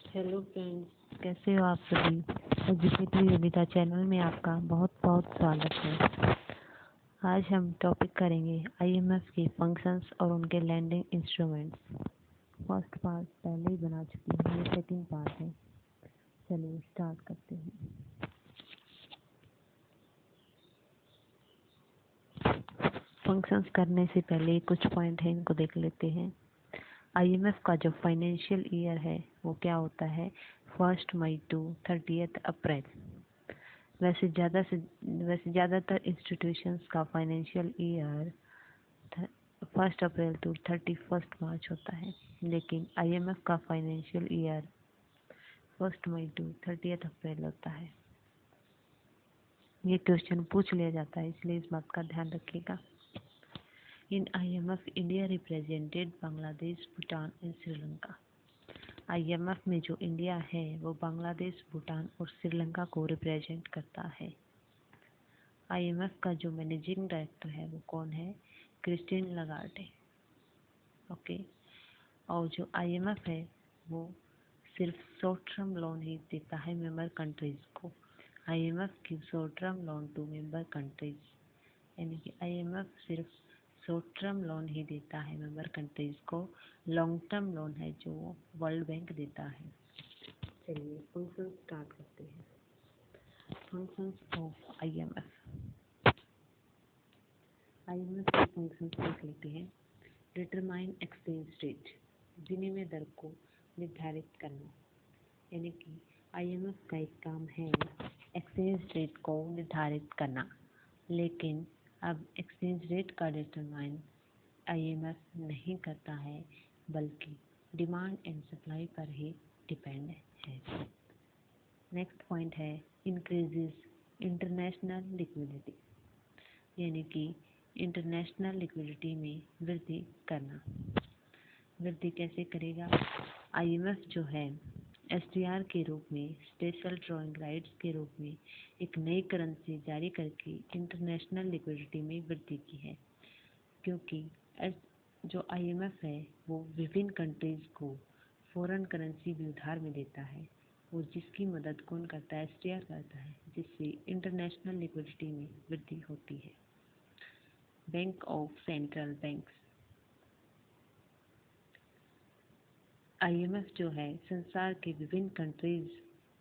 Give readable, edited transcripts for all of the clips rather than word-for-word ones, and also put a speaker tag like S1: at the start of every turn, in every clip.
S1: Hello friends, कैसे हो आप सभी। एजुकेटिव योगिता चैनल में आपका बहुत बहुत स्वागत है। आज हम टॉपिक करेंगे आईएमएफ के फंक्शंस और उनके लैंडिंग इंस्ट्रूमेंट्स। फर्स्ट पार्ट पहले ही बना चुकी हूँ, ये सेकंड पार्ट है। चलिए स्टार्ट करते हैं। फंक्शंस करने से पहले कुछ पॉइंट है, इनको देख लेते हैं। आईएमएफ का जो फाइनेंशियल ईयर है वो क्या होता है, 1 मई टू 30 अप्रैल। वैसे ज़्यादातर इंस्टीट्यूशंस का फाइनेंशियल ईयर 1 अप्रैल टू 31 मार्च होता है, लेकिन आईएमएफ का फाइनेंशियल ईयर 1 मई टू 30 अप्रैल होता है। ये क्वेश्चन पूछ लिया जाता है, इसलिए इस बात का ध्यान रखिएगा। In IMF India represented Bangladesh, Bhutan and Sri Lanka. IMF में जो इंडिया है वो बांग्लादेश, भूटान और श्रीलंका को रिप्रेजेंट करता है। आईएमएफ का जो मैनेजिंग डायरेक्टर है वो कौन है, क्रिस्टीन लगार्डे। ओके। और जो आईएमएफ है वो सिर्फ शॉर्ट टर्म लोन ही देता है मेंबर कंट्रीज को। IMF give short term loan to member countries, यानी कि आईएमएफ सिर्फ शॉर्ट टर्म लोन ही देता है मेंबर कंट्रीज को। लॉन्ग टर्म लोन है जो वर्ल्ड बैंक देता है। चलिए फंक्शन स्टार्ट करते हैं। Functions of IMF. आईएमएफ के फंक्शंस देख लेते हैं। डिटरमाइन एक्सचेंज रेट, विनिमय दर को निर्धारित करना, यानी कि आईएमएफ का एक काम है एक्सचेंज रेट को निर्धारित करना, लेकिन अब एक्सचेंज रेट का डिटरमाइन आईएमएफ नहीं करता है, बल्कि डिमांड एंड सप्लाई पर ही डिपेंड है। नेक्स्ट पॉइंट है इंक्रीजेस इंटरनेशनल लिक्विडिटी, यानी कि इंटरनेशनल लिक्विडिटी में वृद्धि करना। वृद्धि कैसे करेगा, आईएमएफ जो है एसडीआर के रूप में, स्पेशल ड्रॉइंग राइट्स के रूप में एक नई करेंसी जारी करके इंटरनेशनल लिक्विडिटी में वृद्धि की है। क्योंकि जो आईएमएफ है वो विभिन्न कंट्रीज को फॉरेन करेंसी भी उधार में देता है, और जिसकी मदद कौन करता है, एसडीआर करता है, जिससे इंटरनेशनल लिक्विडिटी में वृद्धि होती है। Bank of central banks, IMF जो है संसार के विभिन्न कंट्रीज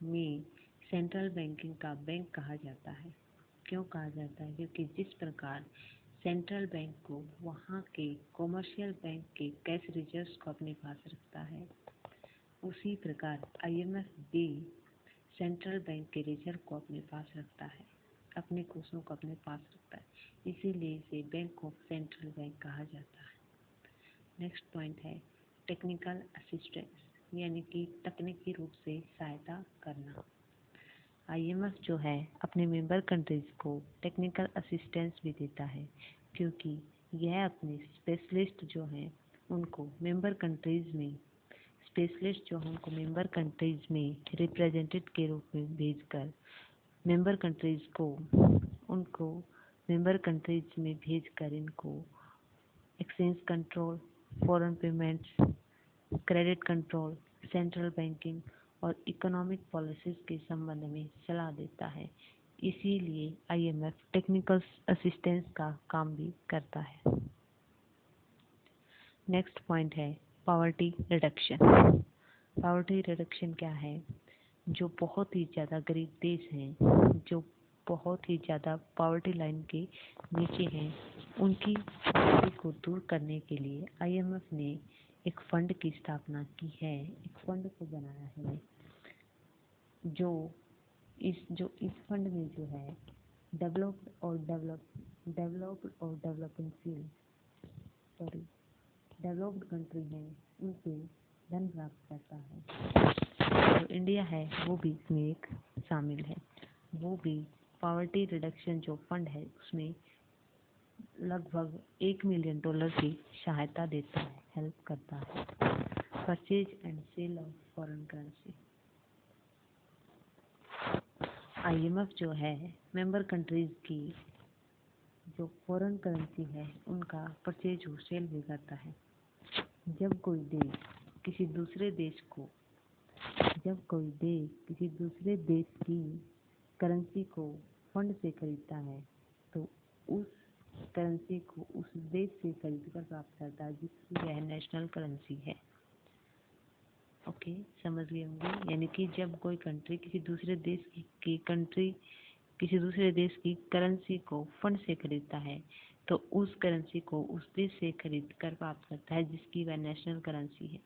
S1: में सेंट्रल बैंकिंग का बैंक कहा जाता है। क्यों कहा जाता है, क्योंकि जिस प्रकार सेंट्रल बैंक को वहाँ के कॉमर्शियल बैंक के कैश रिजर्व्स को अपने पास रखता है, उसी प्रकार आईएमएफ भी सेंट्रल बैंक के रिजर्व को अपने पास रखता है, अपने कोषों को अपने पास रखता है, इसीलिए इसे बैंक ऑफ सेंट्रल बैंक कहा जाता है। नेक्स्ट पॉइंट है टेक्निकल असिस्टेंस, यानी कि तकनीकी रूप से सहायता करना। आईएमएफ जो है अपने मेंबर कंट्रीज को टेक्निकल असिस्टेंस भी देता है, क्योंकि यह अपने स्पेशलिस्ट जो हैं उनको मेंबर कंट्रीज में रिप्रेजेंटेटिव के रूप में भेजकर मेंबर कंट्रीज में भेजकर इनको exchange control, foreign payments, credit control, central banking और इकोनॉमिक पॉलिसीज के संबंध में सलाह देता है। इसीलिए आईएमएफ टेक्निकल असिस्टेंस का काम भी करता है। नेक्स्ट पॉइंट है पॉवर्टी रिडक्शन। पॉवर्टी रिडक्शन क्या है, जो बहुत ही ज़्यादा गरीब देश हैं, जो बहुत ही ज़्यादा पॉवर्टी लाइन के नीचे हैं, उनकी पॉवर्टी को दूर करने के लिए आईएमएफ ने एक फंड की स्थापना की है, एक फंड को बनाया है, जो इस फंड में जो है डेवलप्ड कंट्री है उनसे धन प्राप्त करता है। जो इंडिया है वो भी इसमें एक शामिल है, वो भी पॉवर्टी रिडक्शन जो फंड है उसमें लगभग $1 मिलियन की सहायता देता है, हेल्प करता है। Purchase and sale of foreign currency, IMF जो है मेंबर कंट्रीज की जो फॉरेन करेंसी है उनका परचेज और सेल भी करता है। जब कोई देश किसी दूसरे देश को जब कोई देश किसी दूसरे देश की करेंसी को फंड से खरीदता है तो उस करेंसी को उस देश से खरीद कर प्राप्त करता है जिसकी वह नेशनल करेंसी है। ओके, समझ गए होंगे। यानी कि जब कोई कंट्री किसी दूसरे देश किसी दूसरे देश की करेंसी को फंड से खरीदता है तो उस करेंसी को उस देश से खरीद कर प्राप्त करता है जिसकी वह नेशनल करेंसी है।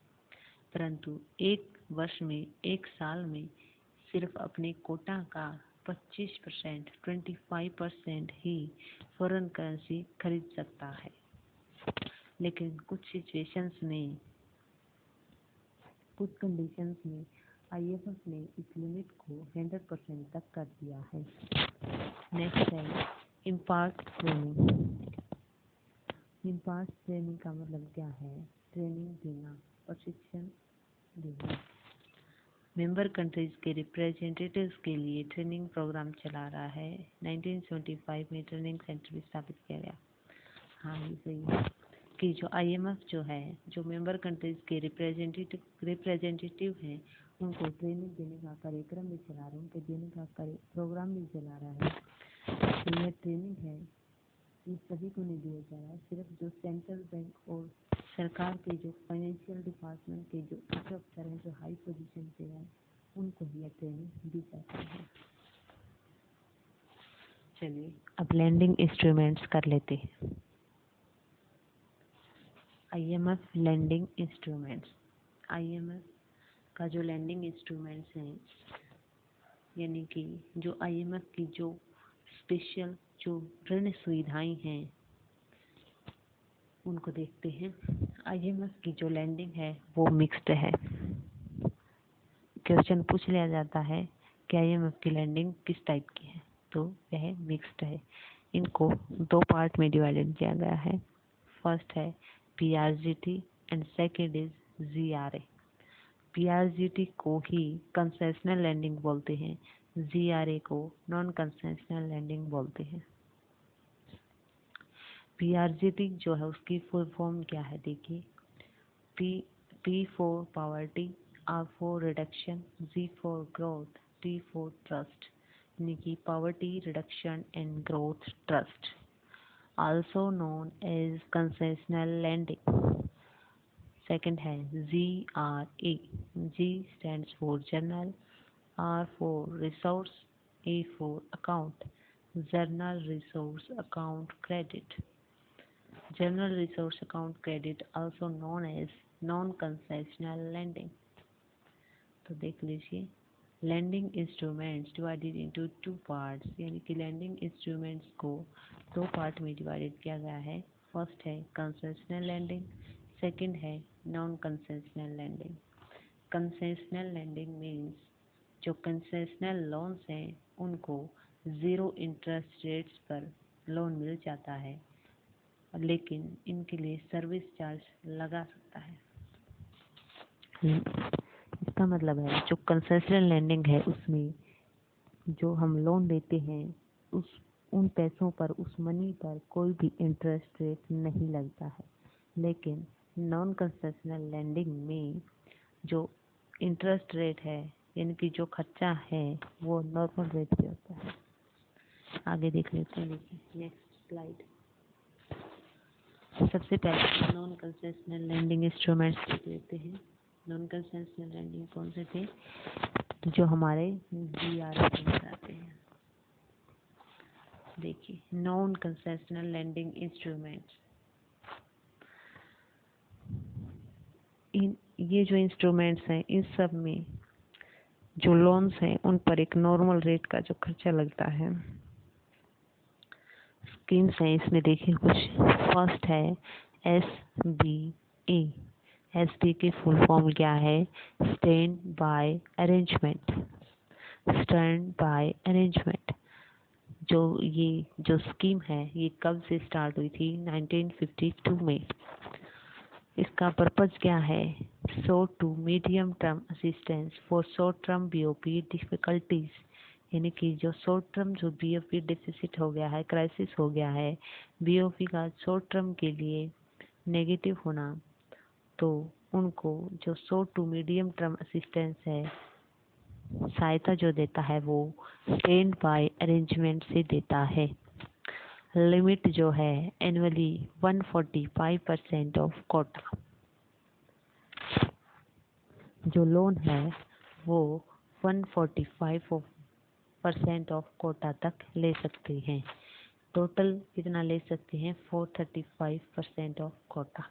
S1: परंतु एक वर्ष में, एक साल में सिर्फ अपने कोटा का 25%, 25% ही फॉरेन करेंसी खरीद सकता है। लेकिन कुछ सिचुएशंस में, कुछ कंडीशंस में IMF ने इस लिमिट को 100% तक कर दिया है। नेक्स्ट है इम्पार्ट ट्रेनिंग। इम्पार्ट ट्रेनिंग का मतलब क्या है? ट्रेनिंग देना, प्रशिक्षण देना। मेंबर कंट्रीज के रिप्रेजेंटेटिव्स के लिए ट्रेनिंग प्रोग्राम चला रहा है। 1975 में ट्रेनिंग सेंटर भी स्थापित किया गया। हाँ, ये सही है कि जो IMF जो है, जो मेंबर कंट्रीज के रिप्रेजेंटेटिव हैं, उनको ट्रेनिंग देने का कार्यक्रम भी चला रहा है, उनके देने का प्रोग्राम भी चला रहा है। तो यह ट्रेनिंग है, ये सभी को नहीं दिया जा रहा है, सिर्फ जो सेंट्रल बैंक और सरकार के जो फाइनेंशियल डिपार्टमेंट के जो उच्च अफसर हैं, जो हाई पोजीशन पे हैं, उनको यह ट्रेनिंग दी जाती है। चलिए अब लैंडिंग इंस्ट्रूमेंट्स कर लेते हैं। IMF landing instruments. IMF का जो लैंडिंग इंस्ट्रूमेंट्स हैं, यानी कि जो IMF की जो स्पेशल जो ऋण सुविधाएं हैं, उनको देखते हैं। IMF की जो लैंडिंग है वो मिक्स्ड है। क्वेश्चन पूछ लिया जाता है कि IMF की लैंडिंग किस टाइप की है, तो वह मिक्स्ड है। इनको दो पार्ट में डिवाइडेड किया गया है। फर्स्ट है PRGT and second is GRA। PRGT को ही कंसेशनल लैंडिंग बोलते हैं, GRA को नॉन कंसेशनल लैंडिंग बोलते हैं। PRGT जो है उसकी फुल फॉर्म क्या है, देखिए। P for poverty, R for reduction, G for growth, T for trust, यानी कि poverty reduction and growth trust, also known as concessional lending. Second है GRA. G stands for journal, R for resource, A for account. Journal resource account credit. Journal resource account credit also known as non-concessional lending. तो देख लीजिए, lending instruments divided into two parts, यानी कि landing instruments को दो part में divided किया गया है। फर्स्ट है कंसेशनल लैंडिंग, सेकंड है non concessional lending. Concessional lending means जो कंसेशनल लोन्स हैं उनको 0 इंटरेस्ट रेट्स पर लोन मिल जाता है, लेकिन इनके लिए सर्विस चार्ज लगा सकता है। इसका मतलब है जो कंसेशनल लैंडिंग है उसमें जो हम लोन लेते हैं उन पैसों पर, उस मनी पर कोई भी इंटरेस्ट रेट नहीं लगता है। लेकिन नॉन कंसेशनल लैंडिंग में जो इंटरेस्ट रेट है, यानी कि जो खर्चा है, वो नॉर्मल रेट पे होता है। आगे देख लेते हैं, नेक्स्ट स्लाइड। सबसे पहले नॉन कंसेशनल लैंडिंग इंस्ट्रूमेंट्स देख लेते हैं। नॉन कंसेशनल लैंडिंग कौन से थे, जो हमारे GRA के अंदर आते हैं। देखिए, नॉन कंसेशनल लैंडिंग इंस्ट्रूमेंट्स, ये जो इंस्ट्रूमेंट्स हैं, इन सब में जो लोन्स हैं उन पर एक नॉर्मल रेट का जो खर्चा लगता है। स्कीम्स हैं इसमें, देखिए कुछ। फर्स्ट है SBA। SBA की फुल फॉर्म क्या है? Stand by arrangement. Stand by arrangement ये जो स्कीम है, ये कब से स्टार्ट हुई थी? 1952 में। इसका पर्पज क्या है? Short to medium term assistance for short term BOP difficulties, यानी कि जो शॉर्ट टर्म जो BOP डिफिसिट हो गया है, क्राइसिस हो गया है, BOP का शॉर्ट टर्म के लिए नेगेटिव होना, तो उनको जो short to medium term assistance है सहायता जो देता है वो स्टैंड बाय अरेंजमेंट से देता है। लिमिट जो है एनुअली 145% ऑफ कोटा। जो लोन है वो 145% ऑफ कोटा तक ले सकते हैं। टोटल कितना ले सकते हैं? 435% ऑफ कोटा।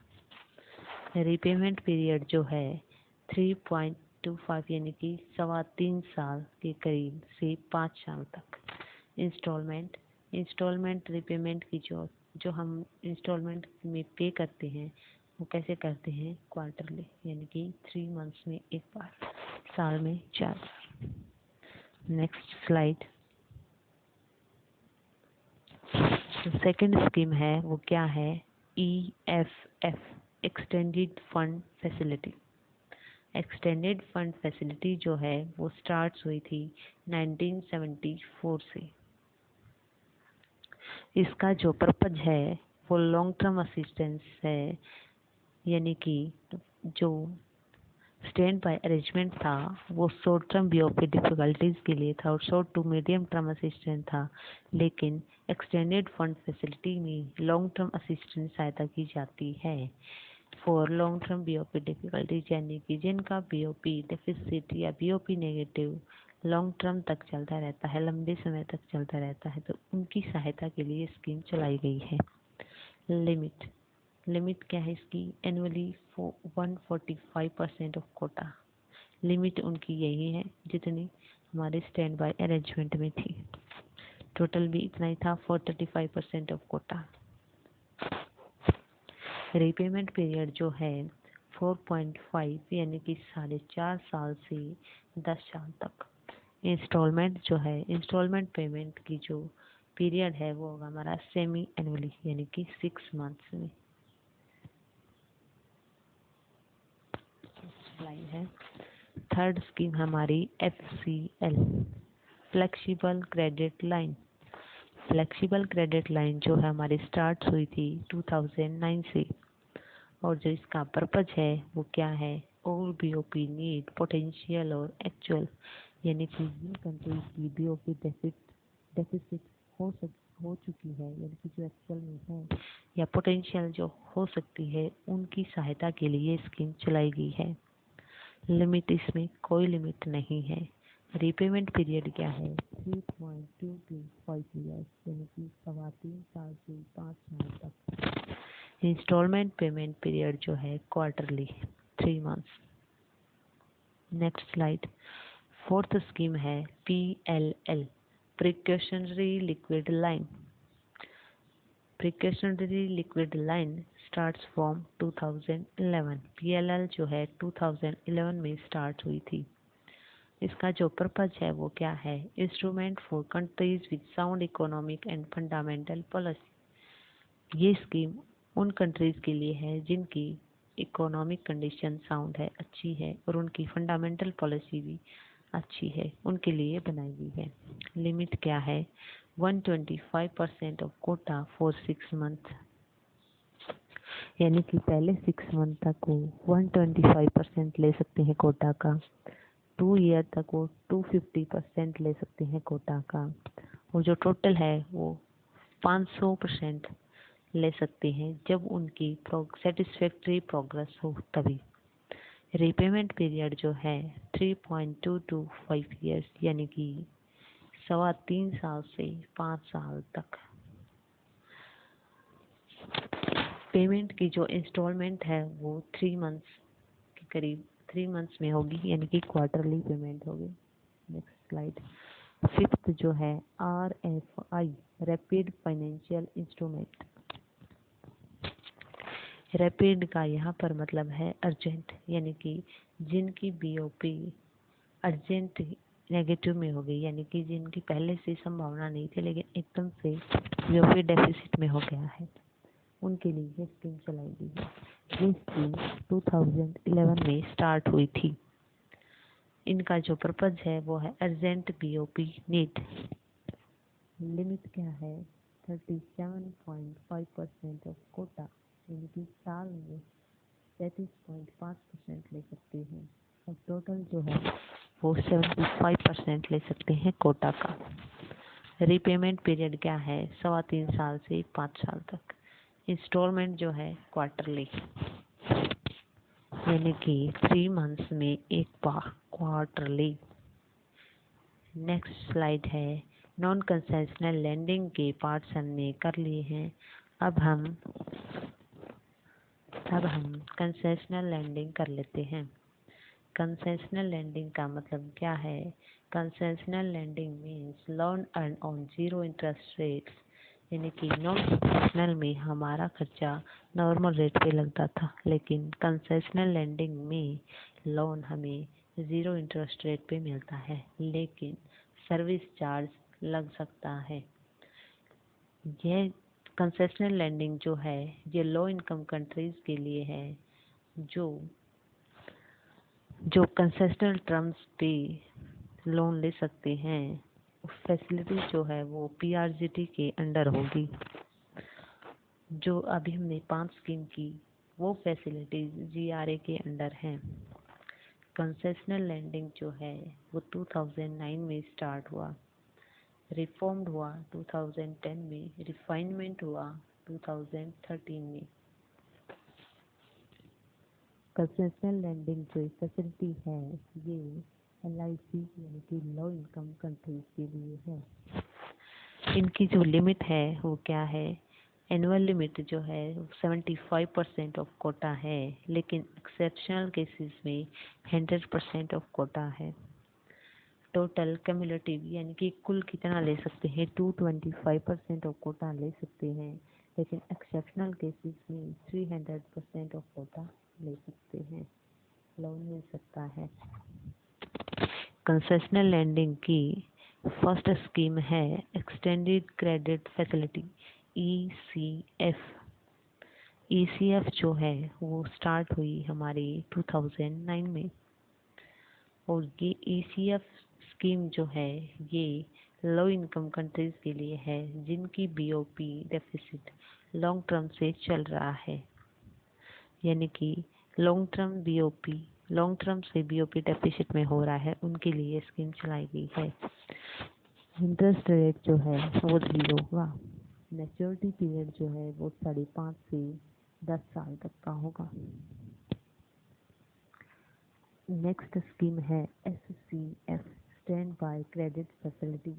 S1: रिपेमेंट पीरियड जो है 3.25 यानी कि 3.25 साल के करीब से 5 साल तक। इंस्टॉलमेंट रिपेमेंट की जो हम इंस्टॉलमेंट में पे करते हैं वो कैसे करते हैं? क्वार्टरली, यानी कि 3 मंथ्स में एक बार, साल में 4 बार। Next slide. सेकंड स्कीम है वो क्या है? EFF, extended fund facility. Extended fund facility जो है वो स्टार्ट हुई थी 1974 से। इसका जो पर्पज है वो लॉन्ग टर्म असिस्टेंस है, यानी कि जो स्टैंड बाय अरेंजमेंट था वो शॉर्ट टर्म बीओपी डिफिकल्टीज के लिए था और short to medium term assistance था। लेकिन एक्सटेंडेड फंड फैसिलिटी में लॉन्ग टर्म असिस्टेंस सहायता की जाती है for long term BOP difficulties, यानी कि जिनका बीओपी डेफिसिट या बीओपी नेगेटिव लॉन्ग टर्म तक चलता रहता है, लंबे समय तक चलता रहता है, तो उनकी सहायता के लिए स्कीम चलाई गई है। लिमिट क्या है इसकी? Annually 145% of Kota. लिमिट उनकी यही है जितनी हमारे स्टैंड बाय अरेंजमेंट में थी। टोटल भी इतना ही था, 435% ऑफ कोटा। रिपेमेंट पीरियड जो है 4.5 यानी कि 4.5 साल से 10 साल तक। इंस्टॉलमेंट जो है, इंस्टॉलमेंट पेमेंट की जो पीरियड है वो होगा हमारा सेमी एनुअली, यानी कि 6 मंथ्स में। है थर्ड स्कीम हमारी FCL, flexible credit line. Flexible credit line जो है हमारी स्टार्ट हुई थी 2009 से, और जो इसका पर्पज है वो क्या है? और बीओपी नीड पोटेंशियल और एक्चुअल, यानी कि जिन कंट्रीज की बीओपी डेफिसिट हो चुकी है, यानी कि जो एक्चुअल में है या पोटेंशियल जो हो सकती है, उनकी सहायता के लिए स्कीम चलाई गई है। लिमिट इसमें कोई लिमिट नहीं है। रीपेमेंट पीरियड क्या है? 3.225 ईयर्स, यानी कि 3.25 साल से 5 साल तक। इंस्टॉलमेंट पेमेंट पीरियड जो है quarterly, 3 months. Next slide. Fourth scheme है PLL, precautionary liquid line. Precautionary liquid line starts from 2011। PLL जो है 2011 में स्टार्ट हुई थी। इसका जो पर्पज है वो क्या है? Instrument for countries with sound economic and fundamental policy. ये स्कीम उन कंट्रीज के लिए है जिनकी इकोनॉमिक कंडीशन साउंड है, अच्छी है, और उनकी फंडामेंटल पॉलिसी भी अच्छी है, उनके लिए बनाई गई है। लिमिट क्या है? 125% ऑफ कोटा फॉर 6 मंथ, यानी कि पहले 6 मंथ तक वो 125% ले सकते हैं कोटा का। 2 ईयर तक वो 250% ले सकते हैं कोटा का, और जो टोटल है वो 500% ले सकते हैं जब उनकी सेटिस्फैक्ट्री प्रोग्रेस हो तभी। रीपेमेंट पीरियड जो है 3.225 ईयर्स, यानी कि 3.25 साल से 5 साल तक। पेमेंट की जो इंस्टॉलमेंट है वो 3 मंथ्स के करीब 3 मंथ्स में होगी, यानी कि क्वार्टरली पेमेंट होगी। Next slide. फिफ्थ जो है RFI, rapid financial instrument. Rapid का यहाँ पर मतलब है अर्जेंट, यानी कि जिनकी बीओपी अर्जेंट नेगेटिव में हो गई, यानी कि जिनकी पहले से संभावना नहीं थी लेकिन एकदम से बीओपी डेफिसिट में हो गया है, उनके लिए ये स्कीम चलाई गई है। ये स्कीम 2011 में स्टार्ट हुई थी। इनका जो पर्पज है वो है अर्जेंट बीओपी नीड। लिमिट क्या है? 37.5% ऑफ कोटा, यानी कि साल में 33.5% ले सकते हैं। और टोटल जो है वो 75% ले सकते हैं कोटा का। रीपेमेंट पीरियड क्या है? 3.25 साल से 5 साल तक। इंस्टॉलमेंट जो है क्वार्टरली, यानी कि 3 मंथ्स में एक बार क्वार्टरली। नेक्स्ट स्लाइड है, नॉन कंसेशनल लैंडिंग के पार्ट्स हमने कर लिए हैं। अब हम कंसेशनल लैंडिंग कर लेते हैं। कंसेशनल लैंडिंग का मतलब क्या है? Concessional lending means loan earn on 0 interest rates, यानी कि नॉन कंसेशनल में हमारा खर्चा नॉर्मल रेट पे लगता था, लेकिन कंसेशनल लैंडिंग में लोन हमें 0 इंटरेस्ट रेट पे मिलता है, लेकिन सर्विस चार्ज लग सकता है। यह कंसेशनल लैंडिंग जो है ये लो इनकम कंट्रीज के लिए है जो कंसेशनल टर्म्स पे लोन ले सकते हैं। फैसिलिटी जो है वो PRGT के अंडर होगी। जो अभी हमने 5 स्कीम की वो फैसिलिटीज GRA के अंडर हैं। कंसेशनल लैंडिंग जो है वो 2009 में स्टार्ट हुआ, रिफॉर्म्ड हुआ 2010 में, रिफाइनमेंट हुआ 2013 में। कंसेशनल लैंडिंग जो फैसिलिटी है ये LIC यानी कि लो इनकम कंट्रीज के लिए है। इनकी जो लिमिट है वो क्या है? एनुअल लिमिट जो है 75% ऑफ कोटा है, लेकिन एक्सेप्शनल केसेस में 100% ऑफ कोटा है। टोटल क्यूमुलेटिव यानी कि कुल कितना ले सकते हैं? 225% ऑफ कोटा ले सकते हैं, लेकिन एक्सेप्शनल केसेस में 300% ऑफ कोटा ले सकते हैं, लोन मिल सकता है। कंसेशनल लैंडिंग की फर्स्ट स्कीम है extended credit facility ECF। ECF जो है वो स्टार्ट हुई हमारी 2009 में, और ये ECF स्कीम जो है ये लो इनकम कंट्रीज के लिए है जिनकी BOP डेफिसिट लॉन्ग टर्म से चल रहा है, यानी कि लॉन्ग टर्म से BOP डेफिसिट में हो रहा है, उनके लिए स्कीम चलाई गई है। इंटरेस्ट रेट जो है वो 0 होगा। मैच्योरिटी पीरियड जो है वो 5.5 से 10 साल तक का होगा। नेक्स्ट स्कीम है SCF stand by credit facility.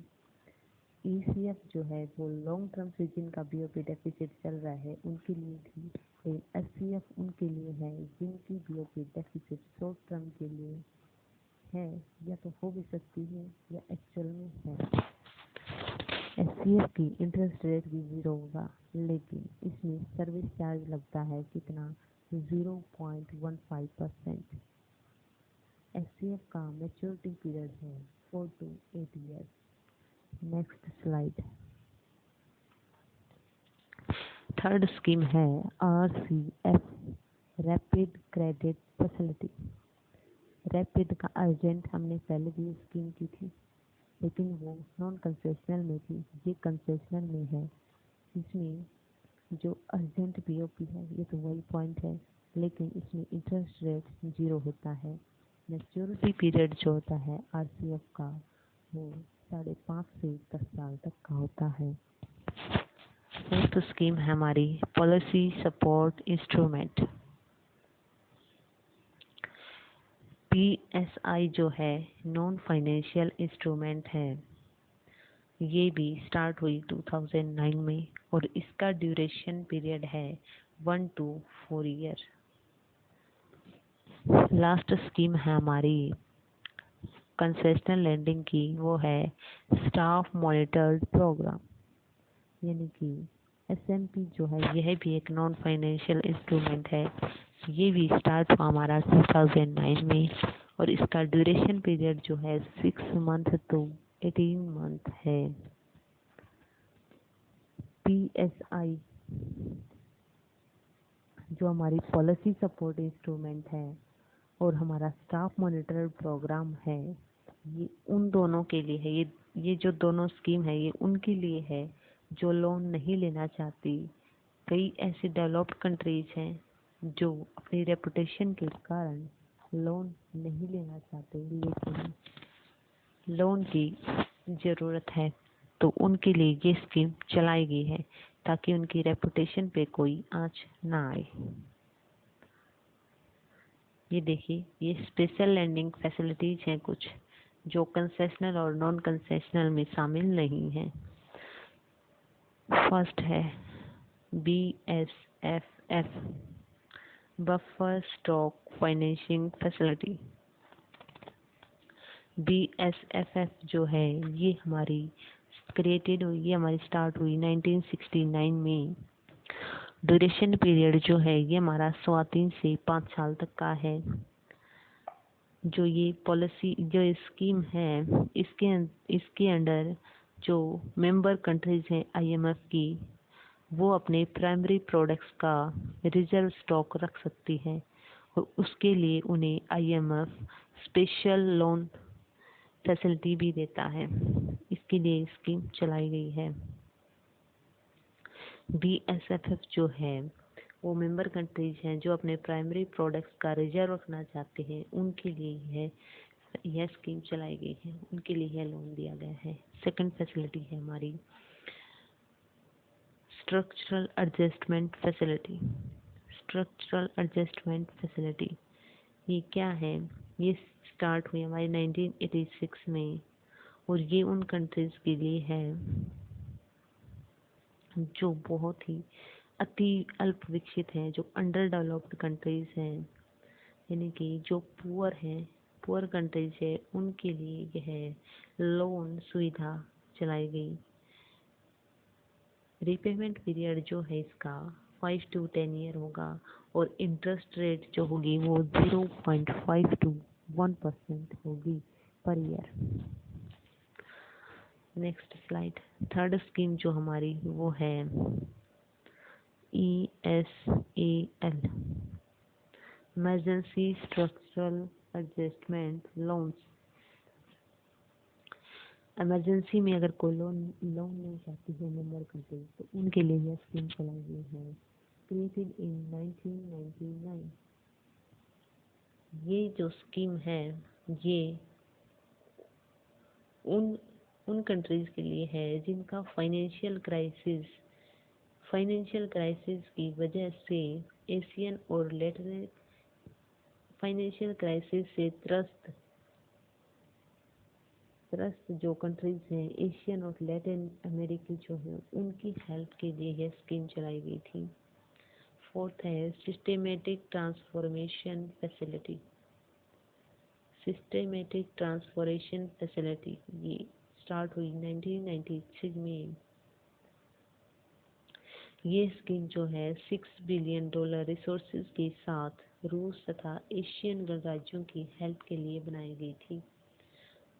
S1: ECF जो है वो लॉन्ग टर्म से जिनका BOP डेफिसिट चल रहा है उनके लिए थी, लेकिन SCF उनके लिए है जिनकी BOP डेफिसिट शॉर्ट टर्म के लिए है, या तो हो भी सकती है या एक्चुअल में है। SCF की इंटरेस्ट रेट भी 0 होगा, लेकिन इसमें सर्विस चार्ज लगता है कितना? 0.15%। SCF का मैच्योरिटी पीरियड है 4 to 8 years. Next slide. Third scheme है RCF rapid credit facility. Rapid का अर्जेंट हमने पहले भी स्कीम की थी, लेकिन वो नॉन कंसेशनल में थी, ये कंसेशनल में है। इसमें जो अर्जेंट BOP है ये तो वही पॉइंट है, लेकिन इसमें इंटरेस्ट रेट 0 होता है। मैच्योरिटी पीरियड जो होता है RCF का वो 5.5 से 10 साल तक का होता है। फोर्थ स्कीम है हमारी पॉलिसी सपोर्ट इंस्ट्रूमेंट। PSI जो है नॉन फाइनेंशियल इंस्ट्रूमेंट है, ये भी स्टार्ट हुई 2009 में, और इसका ड्यूरेशन पीरियड है 1 to 4 ईयर। लास्ट स्कीम है हमारी कंसेशनल लैंडिंग की, वो है स्टाफ मॉनिटर्ड प्रोग्राम, यानी कि SMP जो है यह भी एक नॉन फाइनेंशियल इंस्ट्रूमेंट है। ये भी स्टार्ट हुआ हमारा 2009 में, और इसका ड्यूरेशन पीरियड जो है 6 मंथ to 18 मंथ है। PSI जो हमारी पॉलिसी सपोर्ट इंस्ट्रूमेंट है और हमारा स्टाफ मॉनिटर प्रोग्राम है, ये उन दोनों के लिए है। ये जो दोनों स्कीम है ये उनके लिए है जो लोन नहीं लेना चाहती। कई ऐसी डेवलप्ड कंट्रीज हैं जो अपनी रेपुटेशन के कारण लोन नहीं लेना चाहते, लेकिन लोन की ज़रूरत है तो उनके लिए ये स्कीम चलाई गई है ताकि उनकी रेपुटेशन पे कोई आंच ना आए। ये देखिए, ये स्पेशल लैंडिंग फैसिलिटीज हैं कुछ जो कंसेशनल और नॉन कंसेशनल में शामिल नहीं हैं। फर्स्ट है BSFF, buffer stock financing facility. BSFF जो है ये हमारी स्टार्ट हुई 1969 में। ड्यूरेशन पीरियड जो है ये हमारा 3 से 5 साल तक का है। जो ये पॉलिसी जो स्कीम है इसके अंडर जो मेंबर कंट्रीज हैं IMF की, वो अपने प्राइमरी प्रोडक्ट्स का रिजर्व स्टॉक रख सकती है और उसके लिए उन्हें IMF स्पेशल लोन फैसिलिटी भी देता है। इसके लिए स्कीम चलाई गई है। BSFF जो है वो मेंबर कंट्रीज हैं जो अपने प्राइमरी प्रोडक्ट्स का रिजर्व रखना चाहते हैं, उनके लिए है यह स्कीम चलाई गई है, उनके लिए यह लोन दिया गया है। सेकंड फैसिलिटी है हमारी structural adjustment facility. Structural adjustment facility ये क्या है? ये स्टार्ट हुई हमारी 1986 में और ये उन कंट्रीज के लिए है जो बहुत ही अति अल्प विकसित हैं, जो अंडर डेवलप्ड कंट्रीज हैं, यानी कि जो पुअर कंट्रीज है, उनके लिए यह लोन सुविधा चलाई गई। रीपेमेंट पीरियड जो है इसका 5 to 10 ईयर होगा और इंटरेस्ट रेट जो होगी वो 0.5 to 1% होगी per year. Next slide. Third scheme जो हमारी वो है ESAL, emergency structural adjustment loans. Emergency में अगर कोई लोन नहीं चाहती है मेंबर कंट्री तो उनके लिए यह स्कीम चलाई गई है, क्रिएटेड इन 1999। ये जो स्कीम है ये उन कंट्रीज के लिए है जिनका फाइनेंशियल क्राइसिस की वजह से एशियन और लैटिन फाइनेंशियल क्राइसिस से त्रस्त जो कंट्रीज हैं, एशियन और लैटिन अमेरिकी जो हैं, उनकी हेल्प के लिए यह स्कीम चलाई गई थी। फोर्थ है systematic transformation facility. Systematic transformation facility ये स्टार्ट हुई 1996 में। ये स्कीम जो है $6 बिलियन रिसोर्सेज के साथ रूस तथा एशियन गणराज्यों की हेल्प के लिए बनाई गई थी,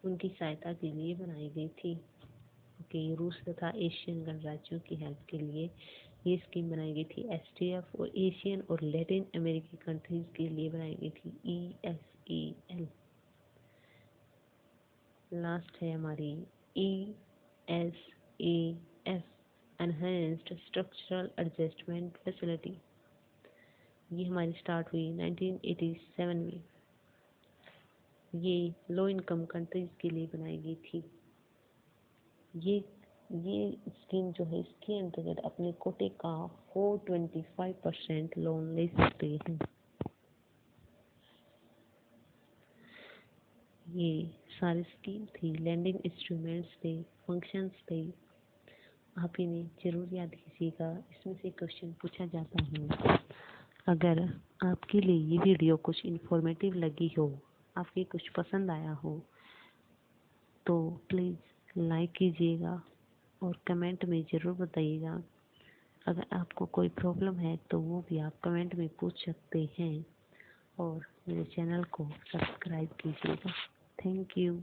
S1: उनकी सहायता के लिए बनाई गई थी। रूस तथा एशियन गणराज्यों की हेल्प के लिए ये स्कीम बनाई गई थी। STF और एशियन और लैटिन अमेरिकी कंट्रीज के लिए बनाई गई थी ESAL। लास्ट है हमारी ESAF, enhanced structural adjustment facility. ये हमारी स्टार्ट हुई 1987 में। ये लो इनकम कंट्रीज के लिए बनाई गई थी। ये स्कीम जो है इसके अंतर्गत अपने कोटे का 425% लोन ले सकते हैं। ये सारी स्कीम थी, लैंडिंग इंस्ट्रूमेंट्स थे, फंक्शंस थे। आप इन्हें जरूर याद कीजिएगा, इसमें से क्वेश्चन पूछा जाता है। अगर आपके लिए ये वीडियो कुछ इन्फॉर्मेटिव लगी हो, आपके कुछ पसंद आया हो तो प्लीज़ लाइक कीजिएगा और कमेंट में ज़रूर बताइएगा। अगर आपको कोई प्रॉब्लम है तो वो भी आप कमेंट में पूछ सकते हैं और मेरे चैनल को सब्सक्राइब कीजिएगा। Thank you.